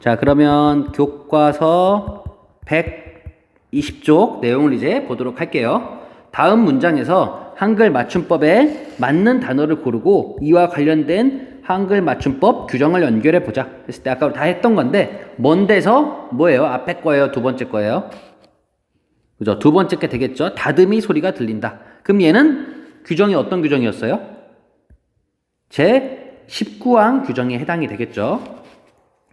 자, 그러면 교과서 120쪽 내용을 이제 보도록 할게요. 다음 문장에서 한글 맞춤법에 맞는 단어를 고르고 이와 관련된 한글 맞춤법 규정을 연결해 보자 했을 때 아까 다 했던 건데 뭔데서 뭐예요? 앞에 거예요? 두 번째 거예요? 그죠? 두 번째 게 되겠죠? 다듬이 소리가 들린다. 그럼 얘는 규정이 어떤 규정이었어요? 제 19항 규정에 해당이 되겠죠?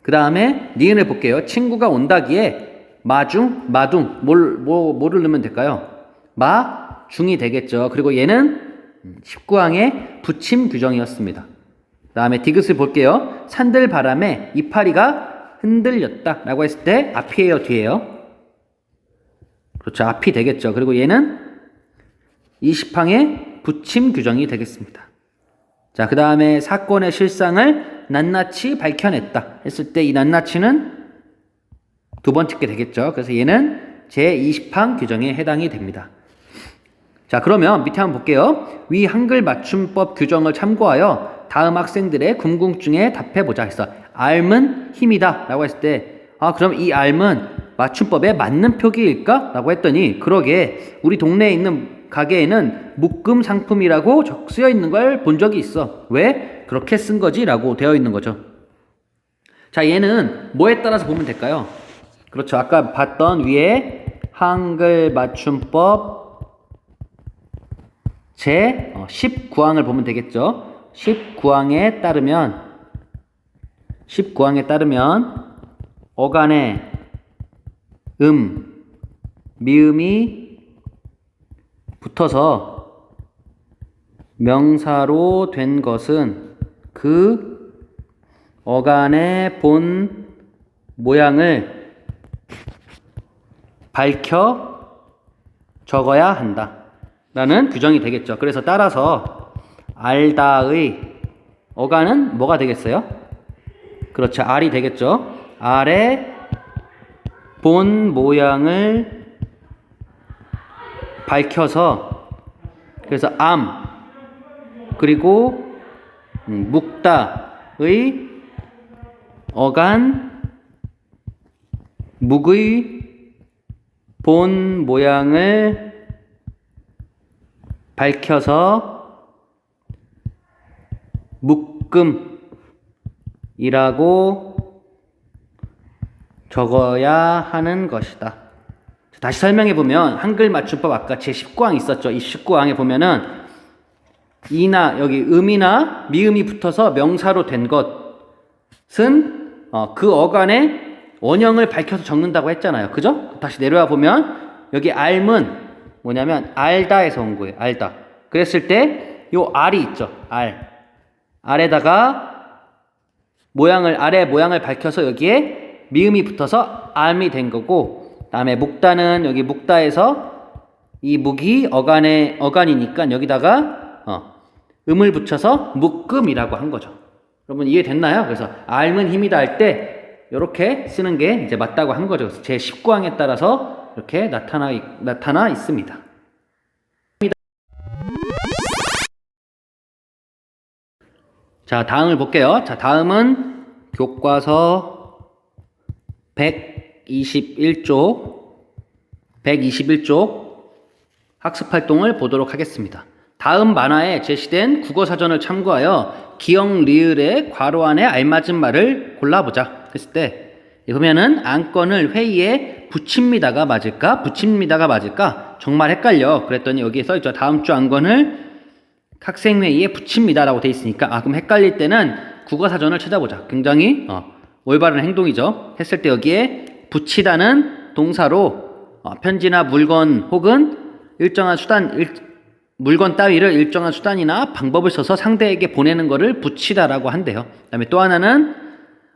그 다음에 니은을 볼게요. 친구가 온다기에 마중, 마둥 뭐를 넣으면 될까요? 마중이 되겠죠. 그리고 얘는 19항의 붙임 규정이었습니다. 그 다음에 디귿을 볼게요. 산들 바람에 이파리가 흔들렸다 라고 했을 때 앞이에요, 뒤에요? 그렇죠. 앞이 되겠죠. 그리고 얘는 20항의 붙임 규정이 되겠습니다. 자, 그 다음에 사건의 실상을 낱낱이 밝혀냈다 했을 때 이 낱낱이는 두 번째 게 되겠죠. 그래서 얘는 제20항 규정에 해당이 됩니다. 자, 그러면 밑에 한번 볼게요. 위 한글 맞춤법 규정을 참고하여 다음 학생들의 궁금증에 답해보자 했어. 알은 힘이다 라고 했을 때 그럼 이 알은 맞춤법에 맞는 표기일까? 라고 했더니 그러게 우리 동네에 있는 가게에는 묶음 상품이라고 쓰여 있는 걸 본 적이 있어. 왜? 그렇게 쓴 거지? 라고 되어 있는 거죠. 자, 얘는 뭐에 따라서 보면 될까요? 그렇죠. 아까 봤던 위에 한글 맞춤법 제 19항을 보면 되겠죠. 19항에 따르면 어간에 미음이 붙어서 명사로 된 것은 그 어간의 본 모양을 밝혀 적어야 한다 라는 규정이 되겠죠. 그래서 따라서 알다의 어간은 뭐가 되겠어요? 그렇죠. 알이 되겠죠. 알의 본 모양을 밝혀서 그래서 암 그리고 묵다의 어간 묵의 본 모양을 밝혀서 묶음이라고 적어야 하는 것이다. 다시 설명해 보면 한글 맞춤법 아까 제 19항 있었죠. 이 19항에 보면은 이나 여기 음이나 미음이 붙어서 명사로 된 것은 그 어간의 원형을 밝혀서 적는다고 했잖아요. 그죠? 다시 내려와 보면 여기 알은 뭐냐면 알다에서 온 거예요. 알다. 그랬을 때 요 알이 있죠. 알에다가 알의 모양을 밝혀서 여기에 미음이 붙어서 암이 된 거고, 다음에 묵다는 여기 묵다에서 이 묵이 어간이니까 여기다가 음을 붙여서 묶음이라고 한 거죠. 여러분 이해됐나요? 그래서 알은 힘이다 할 때 이렇게 쓰는 게 이제 맞다고 한 거죠. 그래서 제 19항에 따라서 이렇게 나타나 있습니다. 자, 다음을 볼게요. 자, 다음은 교과서 121쪽 학습활동을 보도록 하겠습니다. 다음 만화에 제시된 국어사전을 참고하여 기역 리을의 괄호 안에 알맞은 말을 골라보자 했을 때 보면은 안건을 회의에 붙입니다가 맞을까? 붙입니다가 맞을까? 정말 헷갈려. 그랬더니 여기에 써있죠. 다음 주 안건을 학생회의에 붙입니다라고 돼 있으니까 그럼 헷갈릴 때는 국어사전을 찾아보자. 굉장히 올바른 행동이죠. 했을 때 여기에 붙이다는 동사로 편지나 물건 혹은 일정한 수단 물건 따위를 일정한 수단이나 방법을 써서 상대에게 보내는 것을 붙이다라고 한대요. 그다음에 또 하나는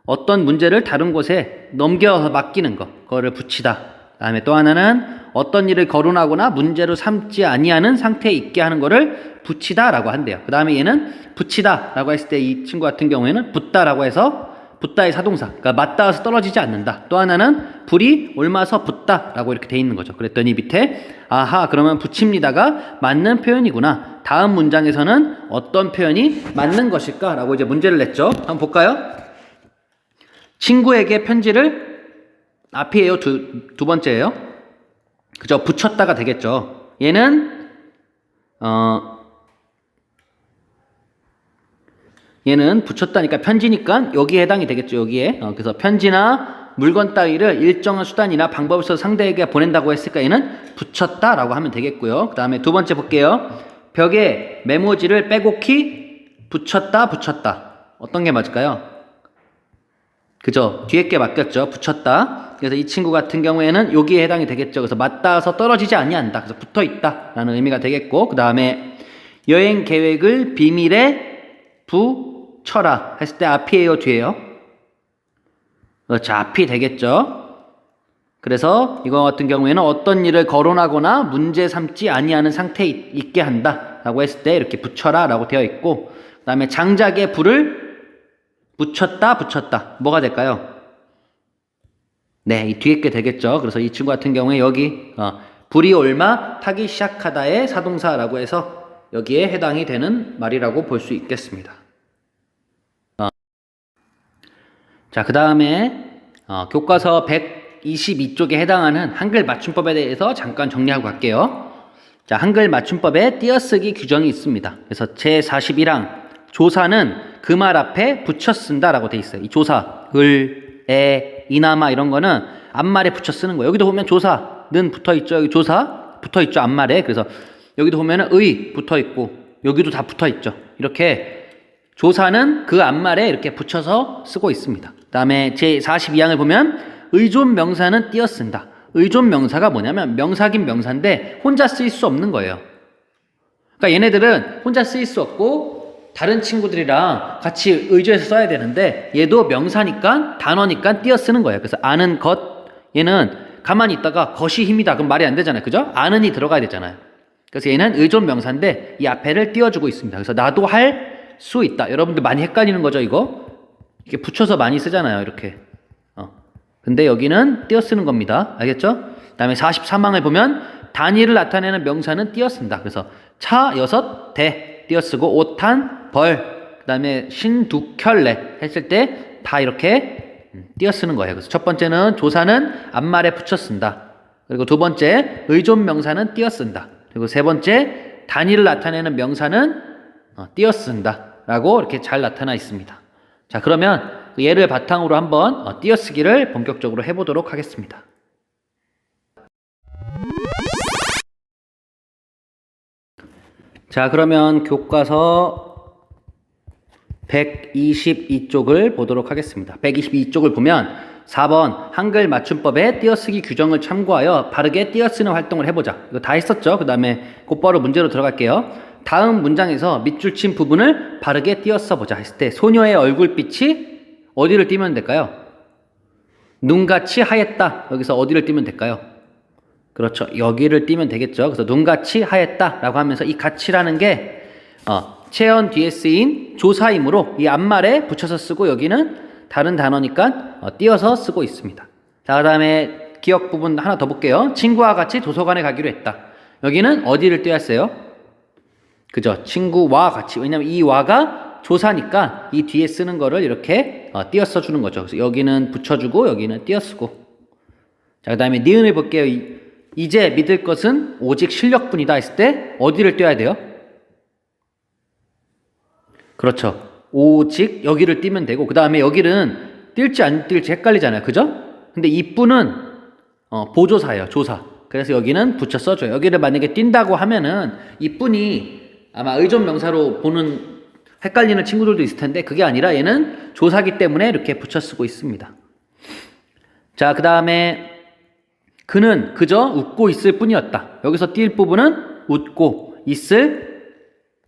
어떤 문제를 다른 곳에 넘겨서 맡기는 그거를 붙이다. 그다음에 또 하나는 어떤 일을 거론하거나 문제로 삼지 아니하는 상태에 있게 하는 것을 붙이다라고 한대요. 그다음에 얘는 붙이다라고 했을 때 이 친구 같은 경우에는 붙다라고 해서 붙다의 사동사, 그러니까 맞닿아서 떨어지지 않는다. 또 하나는 불이 옮아서 붙다라고 이렇게 돼 있는 거죠. 그랬더니 밑에 그러면 붙입니다가 맞는 표현이구나. 다음 문장에서는 어떤 표현이 맞는 것일까라고 이제 문제를 냈죠. 한번 볼까요? 친구에게 편지를 앞이에요, 두 번째예요. 그죠? 붙였다가 되겠죠. 얘는 붙였다니까 편지니까 여기에 해당이 되겠죠. 여기에. 그래서 편지나 물건 따위를 일정한 수단이나 방법을 써서 상대에게 보낸다고 했으니까 얘는 붙였다라고 하면 되겠고요. 그 다음에 두 번째 볼게요. 벽에 메모지를 빼곡히 붙였다. 어떤 게 맞을까요? 그죠? 뒤에 게 맞겠죠? 붙였다. 그래서 이 친구 같은 경우에는 여기에 해당이 되겠죠. 그래서 맞닿아서 떨어지지 아니한다. 그래서 붙어있다라는 의미가 되겠고, 그 다음에 여행 계획을 비밀에 붙여라 했을 때 앞이에요, 뒤에요? 그렇죠. 앞이 되겠죠. 그래서 이거 같은 경우에는 어떤 일을 거론하거나 문제 삼지 아니하는 상태에 있게 한다 라고 했을 때 이렇게 붙여라 라고 되어 있고, 그 다음에 장작에 불을 붙였다. 뭐가 될까요? 네, 이 뒤에 게 되겠죠. 그래서 이 친구 같은 경우에 여기 불이 올마 타기 시작하다의 사동사라고 해서 여기에 해당이 되는 말이라고 볼 수 있겠습니다. 자, 그 다음에 교과서 122쪽에 해당하는 한글 맞춤법에 대해서 잠깐 정리하고 갈게요. 자, 한글 맞춤법에 띄어쓰기 규정이 있습니다. 그래서 제41항 조사는 그 말 앞에 붙여 쓴다라고 돼 있어요. 이 조사, 이나마 이런 거는 앞말에 붙여 쓰는 거예요. 여기도 보면 조사는 붙어 있죠. 여기 조사 붙어 있죠. 앞말에. 그래서 여기도 보면은 의 붙어 있고 여기도 다 붙어 있죠. 이렇게 조사는 그 앞말에 이렇게 붙여서 쓰고 있습니다. 그 다음에 제42항을 보면 의존 명사는 띄어 쓴다. 의존 명사가 뭐냐면 명사긴 명사인데 혼자 쓰일 수 없는 거예요. 그러니까 얘네들은 혼자 쓰일 수 없고 다른 친구들이랑 같이 의존해서 써야 되는데 얘도 명사니까 단어니까 띄어 쓰는 거예요. 그래서 아는 것, 얘는 가만히 있다가 것이 힘이다. 그럼 말이 안 되잖아요. 그죠? 아는이 들어가야 되잖아요. 그래서 얘는 의존 명사인데 이 앞에를 띄워주고 있습니다. 그래서 나도 할 수 있다. 여러분들 많이 헷갈리는 거죠, 이거? 이렇게 붙여서 많이 쓰잖아요, 이렇게. 근데 여기는 띄어 쓰는 겁니다. 알겠죠? 그 다음에 43항을 보면 단위를 나타내는 명사는 띄어 쓴다. 그래서 차, 여섯, 대 띄어 쓰고 옷, 한, 벌, 그 다음에 신, 두, 켤레 했을 때 다 이렇게 띄어 쓰는 거예요. 그래서 첫 번째는 조사는 앞말에 붙여 쓴다. 그리고 두 번째 의존 명사는 띄어 쓴다. 그리고 세 번째 단위를 나타내는 명사는 띄어 쓴다 라고 이렇게 잘 나타나 있습니다. 자, 그러면 그 예를 바탕으로 한번 띄어쓰기를 본격적으로 해보도록 하겠습니다. 자, 그러면 교과서 122쪽을 보도록 하겠습니다. 122쪽을 보면 4번 한글 맞춤법의 띄어쓰기 규정을 참고하여 바르게 띄어쓰는 활동을 해보자. 이거 다 했었죠? 그 다음에 곧바로 문제로 들어갈게요. 다음 문장에서 밑줄 친 부분을 바르게 띄어 써보자 했을 때 소녀의 얼굴빛이 어디를 띄면 될까요? 눈같이 하였다. 여기서 어디를 띄면 될까요? 그렇죠. 여기를 띄면 되겠죠. 그래서 눈같이 하였다 라고 하면서 이 같이라는 게 체언 뒤에 쓰인 조사이므로 이 앞말에 붙여서 쓰고 여기는 다른 단어니까 띄어서 쓰고 있습니다. 자, 그 다음에 기억 부분 하나 더 볼게요. 친구와 같이 도서관에 가기로 했다. 여기는 어디를 띄어야 써요? 그죠? 친구와 같이. 왜냐면 이 와가 조사니까 이 뒤에 쓰는 거를 이렇게 띄어 써주는 거죠. 그래서 여기는 붙여주고 여기는 띄어 쓰고. 자, 그 다음에 니은을 볼게요. 이제 믿을 것은 오직 실력뿐이다 했을 때 어디를 띄어야 돼요? 그렇죠. 오직 여기를 띄면 되고 그 다음에 여기는 띨지 안 띨지 헷갈리잖아요. 그죠? 근데 이 뿌는 보조사예요. 조사. 그래서 여기는 붙여 써줘요. 여기를 만약에 띈다고 하면은 이 뿌니 아마 의존 명사로 보는 헷갈리는 친구들도 있을 텐데 그게 아니라 얘는 조사기 때문에 이렇게 붙여 쓰고 있습니다. 자, 그 다음에 그는 그저 웃고 있을 뿐이었다. 여기서 띌 부분은 웃고 있을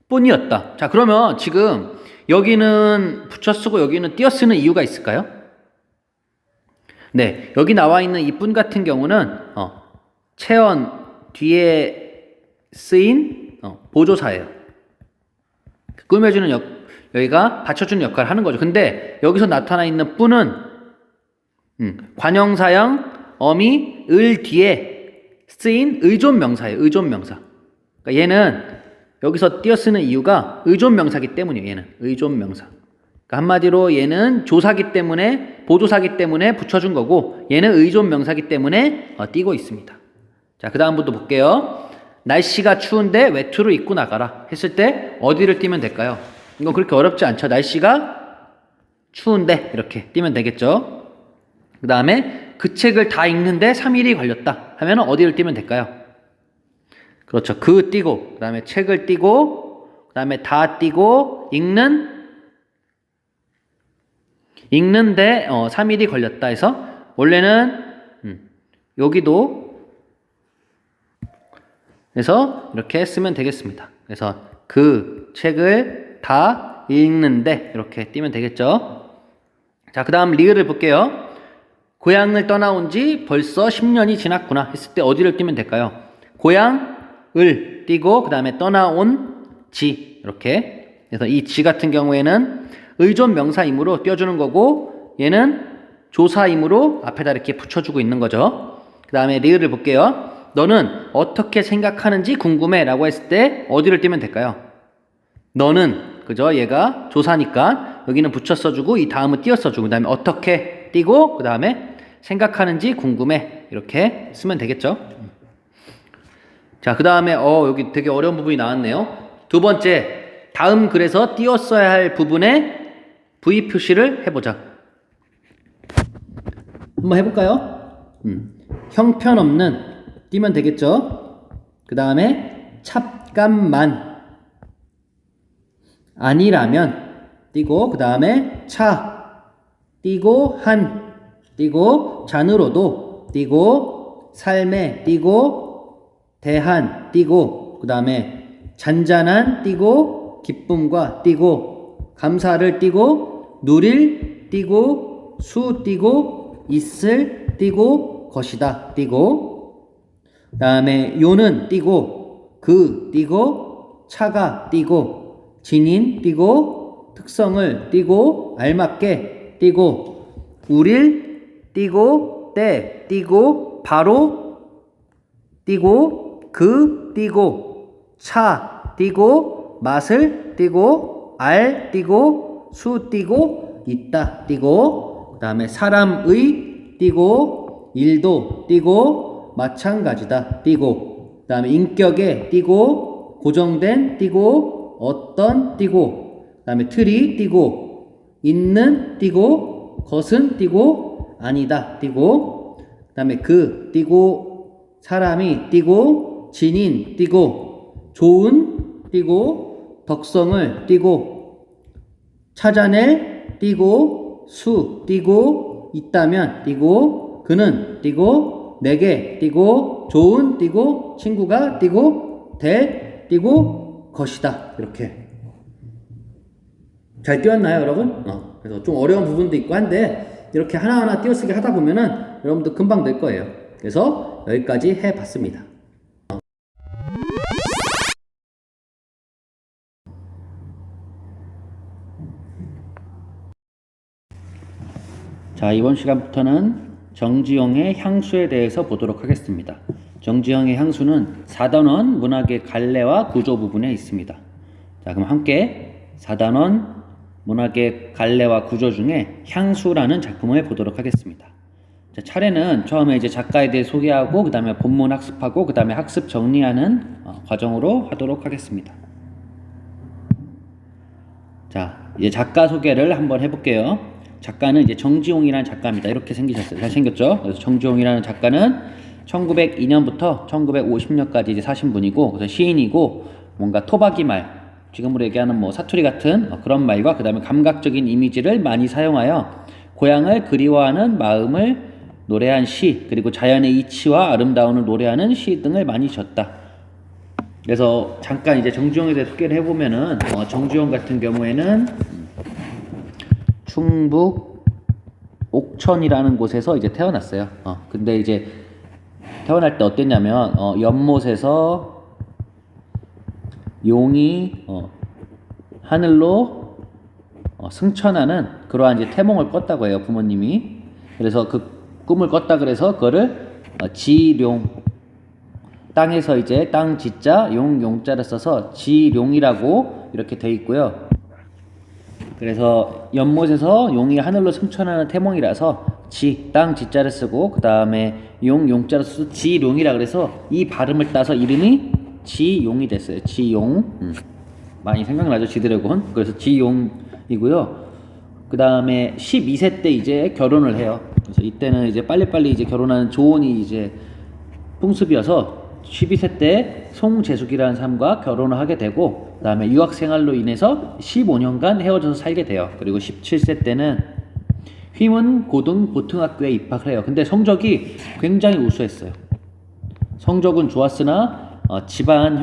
뿐이었다. 자, 그러면 지금 여기는 붙여 쓰고 여기는 띄어 쓰는 이유가 있을까요? 네, 여기 나와 있는 이 뿐 같은 경우는 체언 뒤에 쓰인 보조사예요. 꾸며주는 여기가 받쳐주는 역할을 하는 거죠. 근데 여기서 나타나 있는 뿐은 관형사형 어미 을 뒤에 쓰인 의존 명사예요. 의존 명사. 그러니까 얘는 여기서 띄어 쓰는 이유가 의존 명사기 때문이에요. 얘는 의존 명사. 그러니까 한마디로 얘는 조사기 때문에 보조사기 때문에 붙여준 거고 얘는 의존 명사기 때문에 띄고 있습니다. 자, 그 다음부터 볼게요. 날씨가 추운데 외투를 입고 나가라 했을 때 어디를 띄면 될까요? 이거 그렇게 어렵지 않죠. 날씨가 추운데 이렇게 띄면 되겠죠. 그 다음에 그 책을 다 읽는데 3일이 걸렸다 하면 어디를 띄면 될까요? 그렇죠. 그 띄고 그 다음에 책을 띄고 그 다음에 다 띄고 읽는데 3일이 걸렸다 해서 원래는 여기도 그래서 이렇게 쓰면 되겠습니다. 그래서 그 책을 다 읽는데 이렇게 띄면 되겠죠. 자, 그 다음 리을을 볼게요. 고향을 떠나온 지 벌써 10년이 지났구나 했을 때 어디를 띄면 될까요? 고향을 띄고 그 다음에 떠나온 지 이렇게. 그래서 이 지 같은 경우에는 의존 명사이므로 띄워주는 거고 얘는 조사이므로 앞에다 이렇게 붙여주고 있는 거죠. 그 다음에 리을을 볼게요. 너는 어떻게 생각하는지 궁금해 라고 했을 때 어디를 띄면 될까요? 너는 그죠? 얘가 조사니까 여기는 붙여 써주고 이 다음은 띄어 써주고 그 다음에 어떻게 띄고 그 다음에 생각하는지 궁금해 이렇게 쓰면 되겠죠. 자, 그 다음에 여기 되게 어려운 부분이 나왔네요. 두 번째, 다음 글에서 띄었어야 할 부분에 V 표시를 해보자. 한번 해볼까요? 형편없는 띄면 되겠죠. 그 다음에 찹감만 아니라면 띄고 그 다음에 차 띄고 한 띄고 잔으로도 띄고 삶에 띄고 대한 띄고 그 다음에 잔잔한 띄고 기쁨과 띄고 감사를 띄고 누릴 띄고 수 띄고 있을 띄고 것이다 띄고 그 다음에 요는 띄고 그 띄고 차가 띄고 진인 띄고 특성을 띄고 알맞게 띄고 우릴 띄고 때 띄고 바로 띄고 그 띄고 차 띄고 맛을 띄고 알 띄고 수 띄고 있다 띄고 그 다음에 사람의 띄고 일도 띄고 마찬가지다 띄고 그 다음에 인격에 띄고 고정된 띄고 어떤 띄고 그 다음에 틀이 띄고 있는 띄고 것은 띄고 아니다 띄고 그 다음에 그 띄고 사람이 띄고 진인 띄고 좋은 띄고 덕성을 띄고 찾아낼 띄고 수 띄고 있다면 띄고 그는 띄고 내게 띄고 좋은 띄고 친구가 띄고 될 띄고 것이다 이렇게 잘 띄웠나요 여러분? 그래서 좀 어려운 부분도 있고 한데 이렇게 하나하나 띄어쓰기 하다 보면은 여러분도 금방 될 거예요. 그래서 여기까지 해봤습니다. 자, 이번 시간부터는 정지용의 향수에 대해서 보도록 하겠습니다. 정지용의 향수는 4단원 문학의 갈래와 구조 부분에 있습니다. 자, 그럼 함께 4단원 문학의 갈래와 구조 중에 향수라는 작품을 보도록 하겠습니다. 자, 차례는 처음에 이제 작가에 대해 소개하고 그 다음에 본문 학습하고 그 다음에 학습 정리하는 과정으로 하도록 하겠습니다. 자, 이제 작가 소개를 한번 해볼게요. 작가는 이제 정지용이라는 작가입니다. 이렇게 생기셨어요. 잘생겼죠? 그래서 정지용이라는 작가는 1902년부터 1950년까지 이제 사신 분이고, 그래서 시인이고, 뭔가 토박이 말, 지금으로 얘기하는 뭐 사투리 같은 그런 말과 그 다음에 감각적인 이미지를 많이 사용하여 고향을 그리워하는 마음을 노래한 시, 그리고 자연의 이치와 아름다움을 노래하는 시 등을 많이 지었다. 그래서 잠깐 이제 정지용에 대해 소개를 해보면은, 정지용 같은 경우에는 충북 옥천이라는 곳에서 이제 태어났어요. 근데 이제 태어날 때 어땠냐면, 연못에서 용이 하늘로 승천하는 그러한 이제 태몽을 꿨다고 해요, 부모님이. 그래서 그 꿈을 꿨다 그래서 그거를 지룡, 땅에서 이제 땅 지자 용 용자를 써서 지룡이라고 이렇게 돼 있고요. 그래서 연못에서 용이 하늘로 승천하는 태몽이라서 땅 지자를 쓰고 그 다음에 용자를 써서 지룡이라 그래서 이 발음을 따서 이름이 지용이 됐어요. 지용. 많이 생각나죠, 지드래곤. 그래서 지용이고요. 그 다음에 12세 때 이제 결혼을 해요. 그래서 이때는 이제 빨리빨리 이제 결혼하는 조언이 이제 풍습이어서 12세 때 송재숙이라는 사람과 결혼을 하게 되고, 그 다음에 유학 생활로 인해서 15년간 헤어져서 살게 돼요. 그리고 17세 때는 휘문 고등 보통학교에 입학을 해요. 근데 성적이 굉장히 우수했어요. 성적은 좋았으나 집안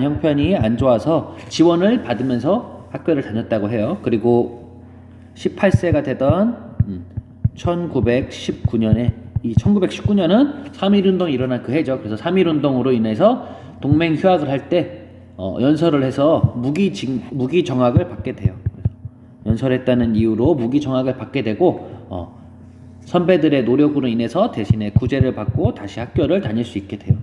형편이 안 좋아서 지원을 받으면서 학교를 다녔다고 해요. 그리고 18세가 되던 1919년에 이 1919년은 3.1운동이 일어난 그 해죠. 그래서 3.1운동으로 인해서 동맹 휴학을 할 때 연설을 해서 무기 정학을 받게 돼요. 연설했다는 이유로 무기 정학을 받게 되고 선배들의 노력으로 인해서 대신에 구제를 받고 다시 학교를 다닐 수 있게 돼요.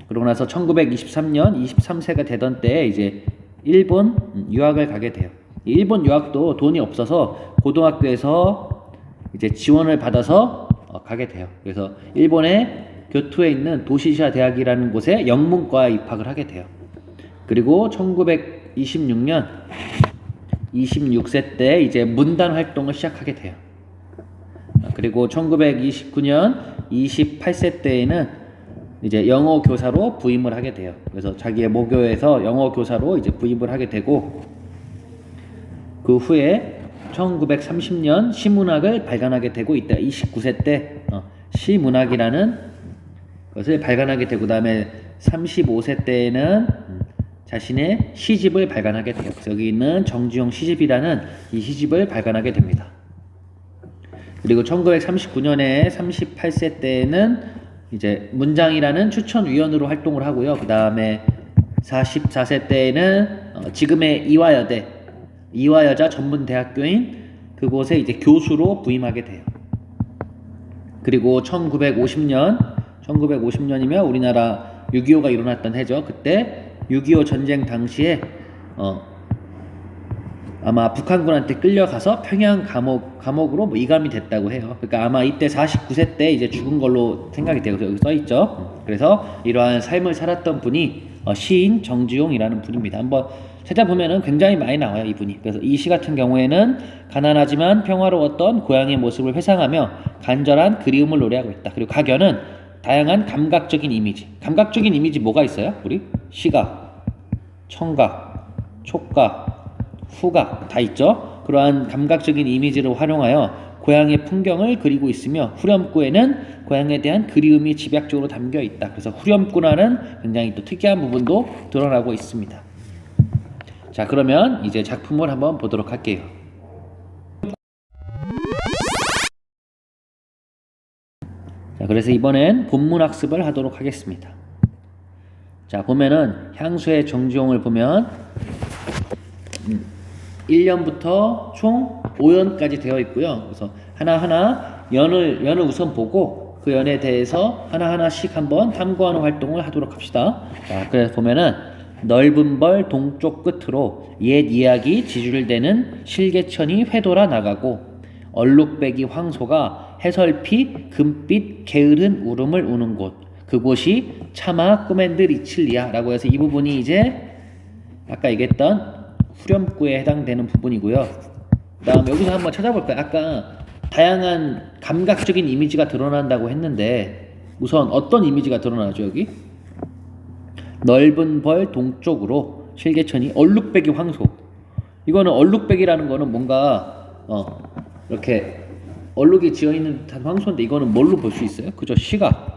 그러고 나서 1923년 23세가 되던 때에 이제 일본 유학을 가게 돼요. 일본 유학도 돈이 없어서 고등학교에서 이제 지원을 받아서 가게 돼요. 그래서 일본의 교토에 있는 도시시아 대학이라는 곳에 영문과에 입학을 하게 돼요. 그리고 1926년 26세 때 이제 문단 활동을 시작하게 돼요. 그리고 1929년 28세 때에는 이제 영어 교사로 부임을 하게 돼요. 그래서 자기의 모교에서 영어 교사로 이제 부임을 하게 되고, 그 후에 1930년 시문학을 발간하게 되고, 이때 29세 때 시문학이라는 것을 발간하게 되고, 그다음에 35세 때에는 자신의 시집을 발간하게 돼요. 그래서 여기 있는 정주영 시집이라는 이 시집을 발간하게 됩니다. 그리고 1939년에 38세 때에는 이제 문장이라는 추천위원으로 활동을 하고요. 그 다음에 44세 때에는 지금의 이화여자 전문대학교인 그곳에 이제 교수로 부임하게 돼요. 그리고 1950년이면 우리나라 6.25가 일어났던 해죠. 그때 6.25 전쟁 당시에 아마 북한군한테 끌려가서 평양 감옥으로 뭐 이감이 됐다고 해요. 그러니까 아마 이때 49세 때 이제 죽은 걸로 생각이 돼요. 여기 써 있죠. 그래서 이러한 삶을 살았던 분이 시인 정주용이라는 분입니다. 한번 찾아보면은 굉장히 많이 나와요, 이분이. 그래서 이 시 같은 경우에는 가난하지만 평화로웠던 고향의 모습을 회상하며 간절한 그리움을 노래하고 있다. 그리고 각연은 다양한 감각적인 이미지 뭐가 있어요? 우리 시각, 청각, 촉각, 후각 다 있죠. 그러한 감각적인 이미지를 활용하여 고향의 풍경을 그리고 있으며 후렴구에는 고향에 대한 그리움이 집약적으로 담겨 있다. 그래서 후렴구라는 굉장히 또 특이한 부분도 드러나고 있습니다. 자, 그러면 이제 작품을 한번 보도록 할게요. 자, 그래서 이번엔 본문 학습을 하도록 하겠습니다. 자, 보면은 향수의 정주용을 보면 1년부터 총 5연까지 되어 있고요. 그래서 하나하나 연을 우선 보고 그 연에 대해서 하나하나씩 한번 탐구하는 활동을 하도록 합시다. 자, 그래서 보면은 넓은 벌 동쪽 끝으로 옛 이야기 지줄대는 실개천이 회돌아 나가고 얼룩배기 황소가 해설피 금빛 게으른 울음을 우는 곳, 그곳이 차마 꾸맨들 이칠리야 라고 해서 이 부분이 이제 아까 얘기했던 후렴구에 해당되는 부분이고요. 그 다음에 여기서 한번 찾아볼까요? 아까 다양한 감각적인 이미지가 드러난다고 했는데 우선 어떤 이미지가 드러나죠? 여기 넓은 벌 동쪽으로 실개천이 얼룩배기 황소. 이거는 얼룩배기라는 거는 뭔가 이렇게 얼룩이 지어있는 듯한 황소인데 이거는 뭘로 볼 수 있어요? 그죠? 시각.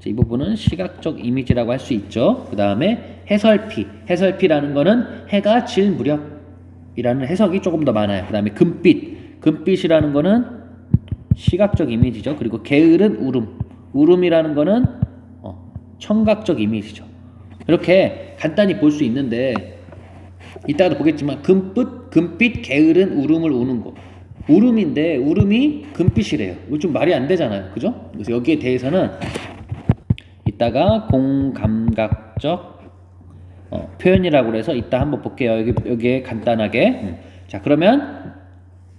이 부분은 시각적 이미지라고 할 수 있죠. 그 다음에 해설피라는 거는 해가 질 무렵이라는 해석이 조금 더 많아요. 그 다음에 금빛이라는 거는 시각적 이미지죠. 그리고 게으른 울음이라는 거는 청각적 이미지죠. 이렇게 간단히 볼 수 있는데 이따가도 보겠지만 금빛 게으른 울음을 우는 거, 울음인데 울음이 금빛이래요. 이거 좀 말이 안 되잖아요, 그죠? 그래서 여기에 대해서는 이따가 공감각적 표현이라고 그래서 이따 한번 볼게요. 여기에 간단하게. 자, 그러면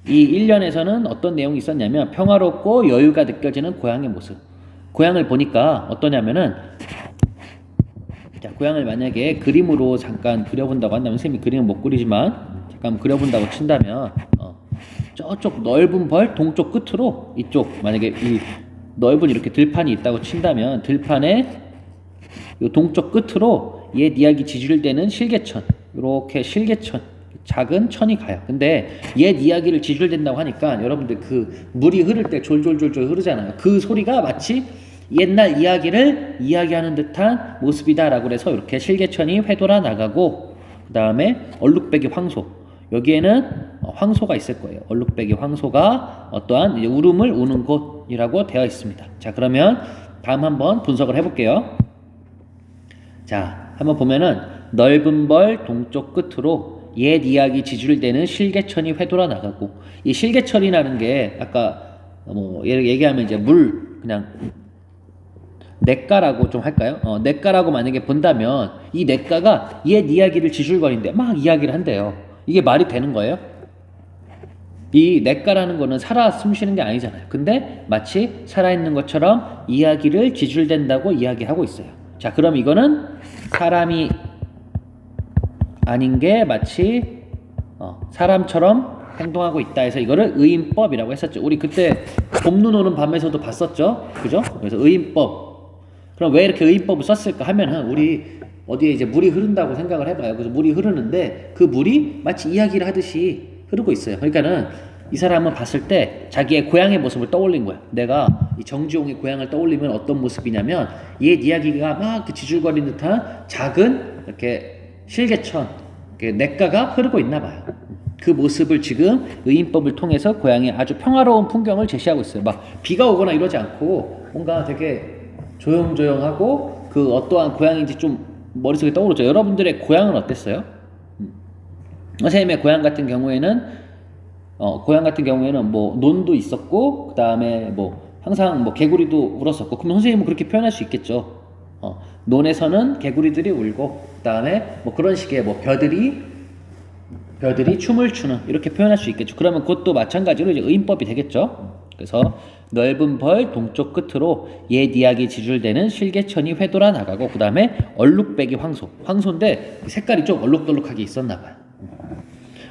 이 1년에서는 어떤 내용이 있었냐면 평화롭고 여유가 느껴지는 고향의 모습. 고향을 보니까 어떠냐면은 자, 고향을 만약에 그림으로 잠깐 그려본다고 한다면 선생님이 그림은 못 그리지만 잠깐 그려본다고 친다면 저쪽 넓은 벌 동쪽 끝으로 이쪽 만약에 이 넓은 이렇게 들판이 있다고 친다면 들판의 요 동쪽 끝으로 옛 이야기 지줄되는 실개천 이렇게 실개천 작은 천이 가요. 근데 옛 이야기를 지줄된다고 하니까 여러분들 그 물이 흐를 때 졸졸졸졸 흐르잖아요. 그 소리가 마치 옛날 이야기를 이야기하는 듯한 모습이다라고 해서 이렇게 실개천이 회돌아 나가고 그 다음에 얼룩배기 황소 여기에는 황소가 있을 거예요. 얼룩배기 황소가 어떠한 울음을 우는 곳이라고 되어 있습니다. 자, 그러면 다음 한번 분석을 해볼게요. 자, 한번 보면은 넓은 벌 동쪽 끝으로 옛 이야기 지줄되는 실개천이 회돌아 나가고 이 실개천이라는 게 아까 뭐 얘기하면 이제 물 그냥 냇가라고 좀 할까요? 냇가라고 만약에 본다면 이 냇가가 옛 이야기를 지줄거리는데 막 이야기를 한대요. 이게 말이 되는 거예요? 이 냇가라는 거는 살아 숨쉬는 게 아니잖아요. 근데 마치 살아있는 것처럼 이야기를 지줄댄다고 이야기하고 있어요. 자, 그럼 이거는 사람이 아닌 게 마치 사람처럼 행동하고 있다 해서 이거를 의인법이라고 했었죠. 우리 그때 봄눈 오는 밤에서도 봤었죠. 그죠? 그래서 의인법. 그럼 왜 이렇게 의인법을 썼을까 하면은 우리 어디에 이제 물이 흐른다고 생각을 해봐요. 그래서 물이 흐르는데 그 물이 마치 이야기를 하듯이 흐르고 있어요. 그러니까는 이 사람은 봤을 때 자기의 고향의 모습을 떠올린 거야. 내가 이 정지용의 고향을 떠올리면 어떤 모습이냐면 옛 이야기가 막 지줄거리는 듯한 작은 이렇게 실개천, 냇가가 흐르고 있나 봐요. 그 모습을 지금 의인법을 통해서 고향의 아주 평화로운 풍경을 제시하고 있어요. 막 비가 오거나 이러지 않고 뭔가 되게 조용조용하고 그 어떠한 고향인지 좀 머릿속에 떠오르죠. 여러분들의 고향은 어땠어요? 선생님의 고향 같은 경우에는 뭐 논도 있었고 그 다음에 뭐 항상 뭐 개구리도 울었었고 그럼 선생님은 그렇게 표현할 수 있겠죠. 논에서는 개구리들이 울고 그 다음에 뭐 그런 식의 뭐 벼들이 춤을 추는 이렇게 표현할 수 있겠죠. 그러면 그것도 마찬가지로 이제 의인법이 되겠죠. 그래서 넓은 벌 동쪽 끝으로 옛 이야기 지줄되는 실개천이 회돌아 나가고 그 다음에 얼룩배기 황소인데 색깔이 좀 얼룩덜룩하게 있었나 봐요.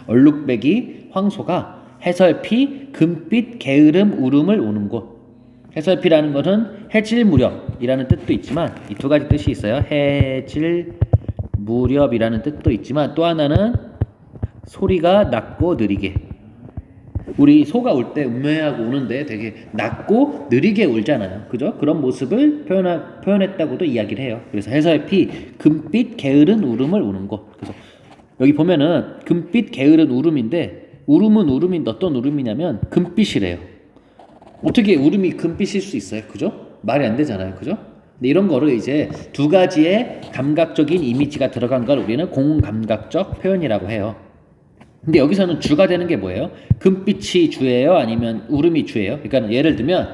얼룩배기 황소가 해설피 금빛 게으름 울음을 우는 곳. 해설피라는 것은 해질 무렵이라는 뜻도 있지만 이 두 가지 뜻이 있어요. 해질 무렵이라는 뜻도 있지만 또 하나는 소리가 낮고 느리게. 우리 소가 울 때 음메하고 우는데 되게 낮고 느리게 울잖아요. 그죠? 그런 모습을 표현했다고도 이야기를 해요. 그래서 해설피 금빛 게으른 울음을 우는 곳. 그래서 여기 보면은 금빛 게으른 울음인데 울음은 울음인데 어떤 울음이냐면 금빛이래요. 어떻게 울음이 금빛일 수 있어요? 그죠? 말이 안 되잖아요. 그죠? 근데 이런 거를 이제 두 가지의 감각적인 이미지가 들어간 걸 우리는 공감각적 표현이라고 해요. 근데 여기서는 주가 되는 게 뭐예요? 금빛이 주예요? 아니면 울음이 주예요? 그러니까 예를 들면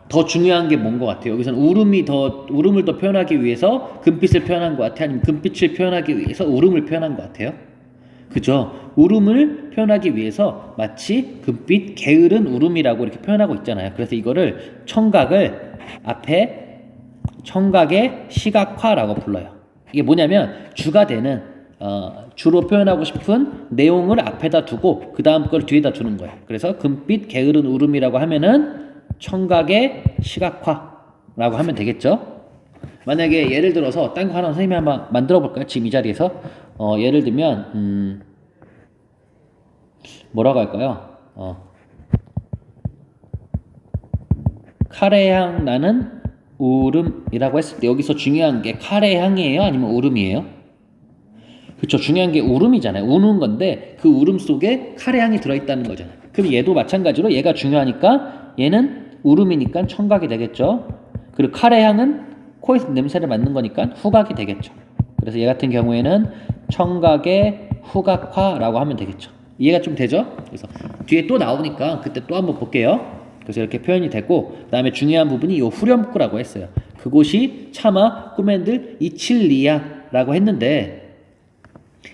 더 중요한 게 뭔 것 같아요? 여기서는 울음을 더 표현하기 위해서 금빛을 표현한 것 같아요? 아니면 금빛을 표현하기 위해서 울음을 표현한 것 같아요? 그죠? 울음을 표현하기 위해서 마치 금빛 게으른 울음이라고 이렇게 표현하고 있잖아요. 그래서 이거를 청각을 앞에 청각의 시각화라고 불러요. 이게 뭐냐면 주가 되는 주로 표현하고 싶은 내용을 앞에다 두고 그 다음 걸 뒤에다 두는 거예요. 그래서 금빛 게으른 울음이라고 하면은 청각의 시각화라고 하면 되겠죠. 만약에 예를 들어서 딴 거 하나 선생님이 한번 만들어 볼까요? 지금 이 자리에서 예를 들면 뭐라고 할까요? 카레향 나는 울음이라고 했을 때 여기서 중요한 게 카레향이에요? 아니면 울음이에요? 그렇죠. 중요한 게 울음이잖아요. 우는 건데 그 울음 속에 카레향이 들어있다는 거잖아요. 그럼 얘도 마찬가지로 얘가 중요하니까 얘는 울음이니까 청각이 되겠죠. 그리고 카레향은 코에서 냄새를 맡는 거니까 후각이 되겠죠. 그래서 얘 같은 경우에는 청각의 후각화라고 하면 되겠죠. 이해가 좀 되죠? 그래서 뒤에 또 나오니까 그때 또 한번 볼게요. 그래서 이렇게 표현이 되고 그 다음에 중요한 부분이 요 후렴구라고 했어요. 그곳이 차마 꿈엔들 이칠리야 라고 했는데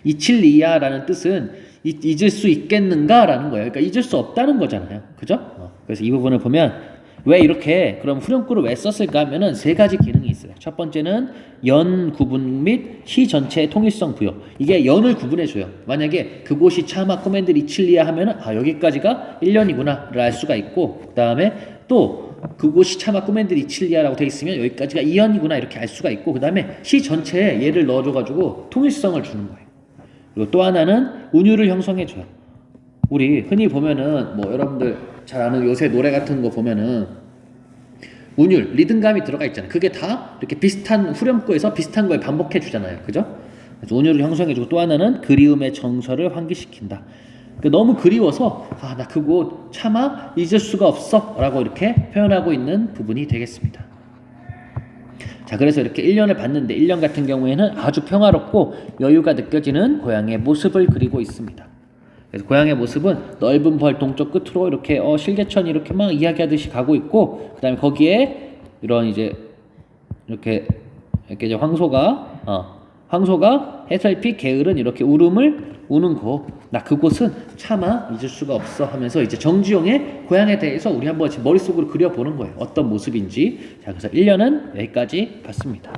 이칠리야라는 뜻은 잊을 수 있겠는가라는 거예요. 그러니까 잊을 수 없다는 거잖아요. 그죠? 그래서 이 부분을 보면 왜 이렇게 그럼 후렴구를 왜 썼을까 하면은 세 가지 기능이 있어요. 첫 번째는 연 구분 및 시 전체의 통일성 부여. 이게 연을 구분해 줘요. 만약에 그곳이 차마 코맨드 이칠리야 하면은 여기까지가 1년이구나를 알 수가 있고, 그다음에 또 그곳이 차마 코맨드 이칠리야라고 돼 있으면 여기까지가 2년이구나 이렇게 알 수가 있고, 그다음에 시 전체에 얘를 넣어 줘 가지고 통일성을 주는 거예요. 그리고 또 하나는 운율을 형성해 줘요. 우리 흔히 보면은 뭐 여러분들 잘 아는 요새 노래 같은 거 보면은 운율, 리듬감이 들어가 있잖아요. 그게 다 이렇게 비슷한 후렴구에서 비슷한 걸 반복해 주잖아요. 그죠? 그래서 운율을 형성해 주고, 또 하나는 그리움의 정서를 환기시킨다. 너무 그리워서 나 그거 차마 잊을 수가 없어 라고 이렇게 표현하고 있는 부분이 되겠습니다. 자, 그래서 이렇게 1년을 봤는데 1년 같은 경우에는 아주 평화롭고 여유가 느껴지는 고향의 모습을 그리고 있습니다. 그래서 고향의 모습은 넓은 벌 동쪽 끝으로 이렇게 실개천이 이렇게 막 이야기하듯이 가고 있고, 그다음에 거기에 이런 이제 이렇게 이제 황소가 해설피 게으른 이렇게 울음을 우는 곳, 나 그곳은 차마 잊을 수가 없어 하면서 이제 정주영의 고향에 대해서 우리 한번 머릿속으로 그려보는 거예요. 어떤 모습인지. 자, 그래서 1년은 여기까지 봤습니다.